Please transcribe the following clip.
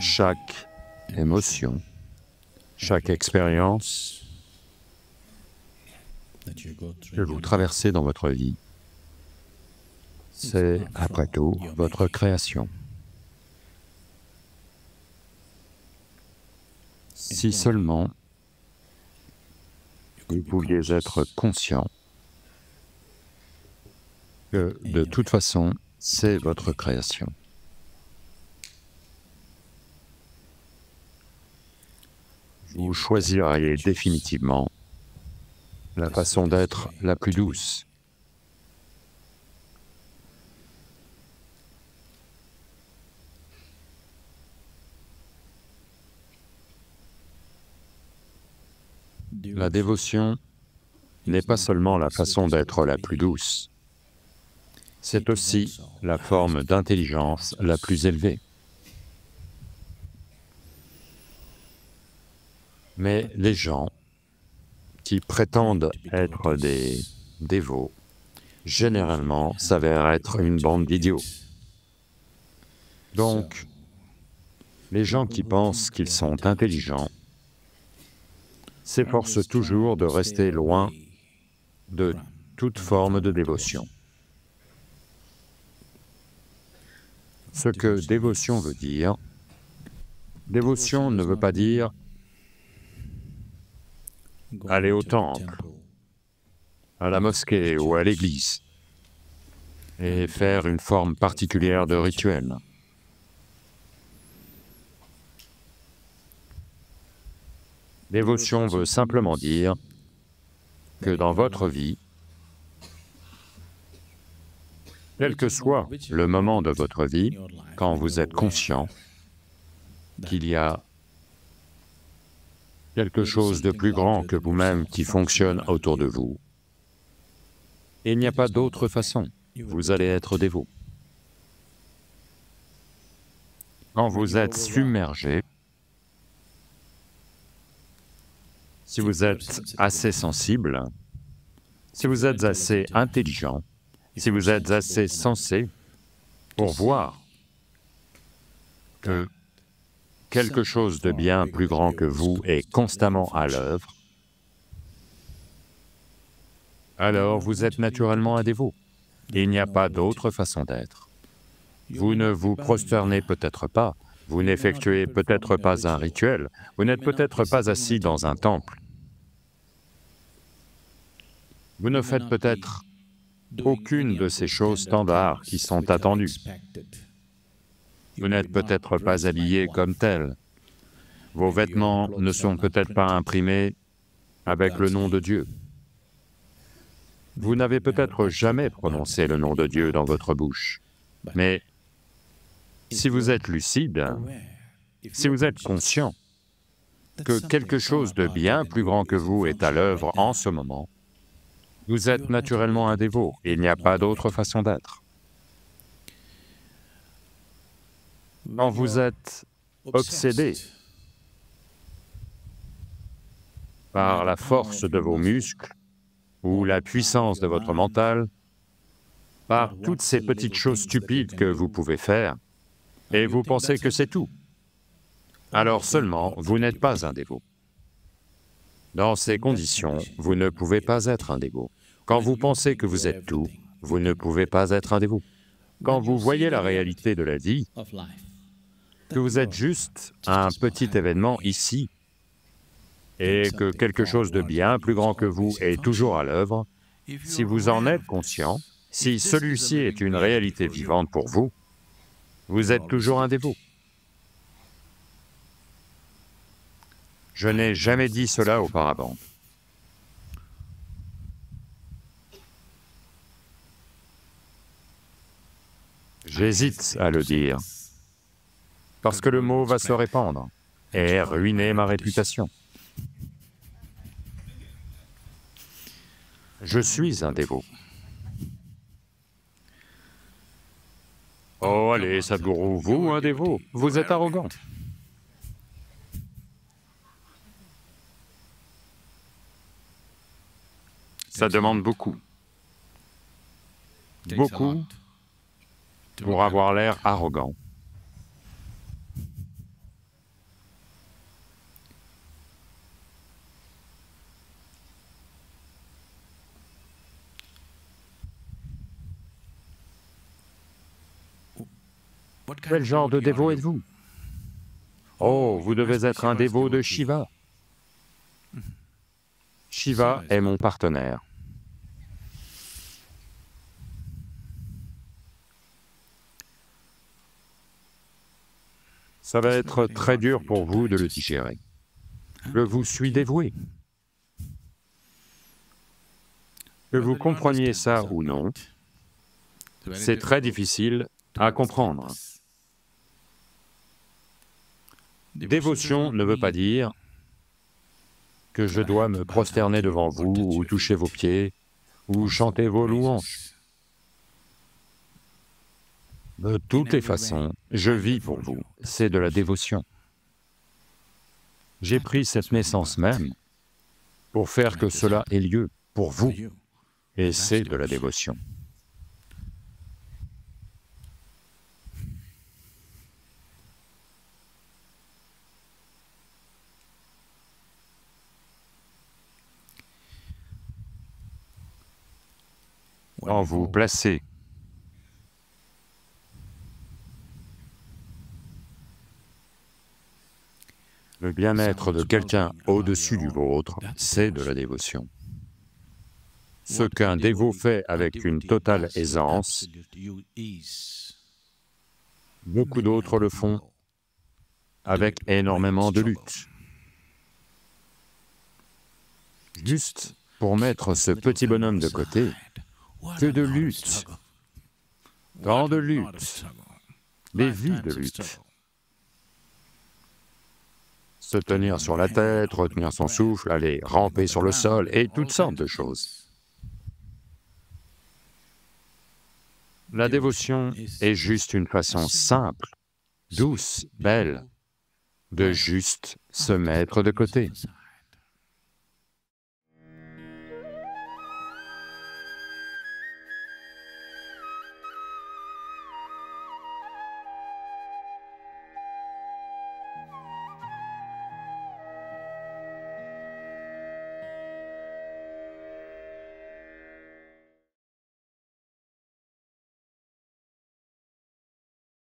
Chaque émotion, chaque expérience que vous traversez dans votre vie, c'est, après tout, votre création. Si seulement vous pouviez être conscient que, de toute façon, c'est votre création. Vous choisiriez définitivement la façon d'être la plus douce. La dévotion n'est pas seulement la façon d'être la plus douce, c'est aussi la forme d'intelligence la plus élevée. Mais les gens qui prétendent être des dévots, généralement s'avèrent être une bande d'idiots. Donc, les gens qui pensent qu'ils sont intelligents s'efforcent toujours de rester loin de toute forme de dévotion. Ce que dévotion veut dire, dévotion ne veut pas dire aller au temple, à la mosquée ou à l'église et faire une forme particulière de rituel. Dévotion veut simplement dire que dans votre vie, quel que soit le moment de votre vie, quand vous êtes conscient qu'il y a quelque chose de plus grand que vous-même qui fonctionne autour de vous, il n'y a pas d'autre façon, vous allez être dévot. Quand vous êtes submergé, si vous êtes assez sensible, si vous êtes assez intelligent, si vous êtes assez sensé pour voir que quelque chose de bien plus grand que vous est constamment à l'œuvre, alors vous êtes naturellement un dévot. Il n'y a pas d'autre façon d'être. Vous ne vous prosternez peut-être pas, vous n'effectuez peut-être pas un rituel, vous n'êtes peut-être pas assis dans un temple. Vous ne faites peut-être aucune de ces choses standards qui sont attendues. Vous n'êtes peut-être pas habillé comme tel. Vos vêtements ne sont peut-être pas imprimés avec le nom de Dieu. Vous n'avez peut-être jamais prononcé le nom de Dieu dans votre bouche, mais si vous êtes lucide, si vous êtes conscient que quelque chose de bien plus grand que vous est à l'œuvre en ce moment, vous êtes naturellement un dévot, il n'y a pas d'autre façon d'être. Quand vous êtes obsédé par la force de vos muscles ou la puissance de votre mental, par toutes ces petites choses stupides que vous pouvez faire, et vous pensez que c'est tout, alors seulement vous n'êtes pas un dévot. Dans ces conditions, vous ne pouvez pas être un dévot. Quand vous pensez que vous êtes tout, vous ne pouvez pas être un dévot. Quand vous voyez la réalité de la vie, que vous êtes juste un petit événement ici, et que quelque chose de bien plus grand que vous est toujours à l'œuvre, si vous en êtes conscient, si celui-ci est une réalité vivante pour vous, vous êtes toujours un dévot. Je n'ai jamais dit cela auparavant. J'hésite à le dire, parce que le mot va se répandre et ruiner ma réputation. Je suis un dévot. Oh allez, Sadhguru, vous, un dévot, vous êtes arrogant. Ça demande beaucoup. Beaucoup pour avoir l'air arrogant. Quel genre de dévot êtes-vous? Oh, vous devez être un dévot de Shiva. Shiva est mon partenaire. Ça va être très dur pour vous de le digérer. Je vous suis dévoué. Que vous compreniez ça ou non, c'est très difficile à comprendre. Dévotion ne veut pas dire que je dois me prosterner devant vous, ou toucher vos pieds, ou chanter vos louanges. De toutes les façons, je vis pour vous, c'est de la dévotion. J'ai pris cette naissance même pour faire que cela ait lieu pour vous, et c'est de la dévotion. Quand vous placez le bien-être de quelqu'un au-dessus du vôtre, c'est de la dévotion. Ce qu'un dévot fait avec une totale aisance, beaucoup d'autres le font avec énormément de lutte. Juste pour mettre ce petit bonhomme de côté, que de lutte, tant de lutte, des vies de lutte. Se tenir sur la tête, retenir son souffle, aller ramper sur le sol, et toutes sortes de choses. La dévotion est juste une façon simple, douce, belle, de juste se mettre de côté.